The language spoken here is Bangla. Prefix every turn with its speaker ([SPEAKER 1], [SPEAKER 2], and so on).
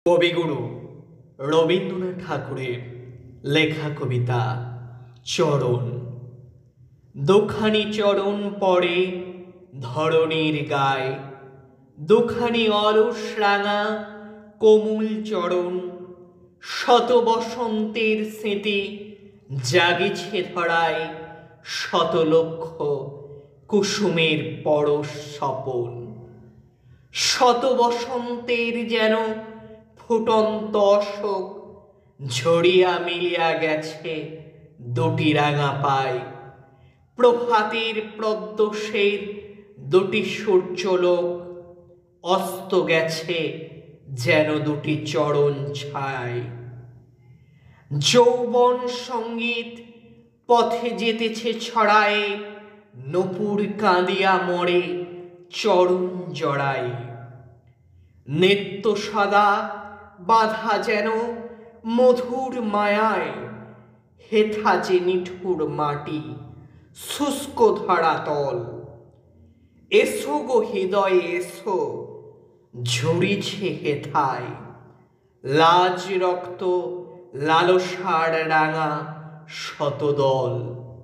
[SPEAKER 1] কবিগুরু রবীন্দ্রনাথ ঠাকুরের লেখা কবিতা চরণ। দুখানি চরণ পড়ে ধরণীর গায়ে, দুখানি অলস রাঙা কোমল চরণ। শত বসন্তের স্মৃতি জাগিছে ধরায়, শত লক্ষ কুসুমের পরশ স্বপন। শত বসন্তের যেন ফুটন্ত অশোক, ঝরিয়া মিলিয়া গেছে দুটি রাঙা পায়। প্রভাতের প্রদ্যোষের দুটি সূর্যলোক, অস্ত গেছে যেন দুটি চরণ ছায়। যৌবন সঙ্গীত পথে যেতেছে ছড়ায়ে, নূপুর কাঁদিয়া মরে চরণ জড়ায়। নিত্য সদা বাধা যেন মধুর মায়ায়, হেথা যে নিঠুর মাটি শুষ্ক ধরাতল। এসো গো হৃদয়ে এসো, ঝরিছে হেথায় লাজ রক্ত লালসার রাঙা শতদল।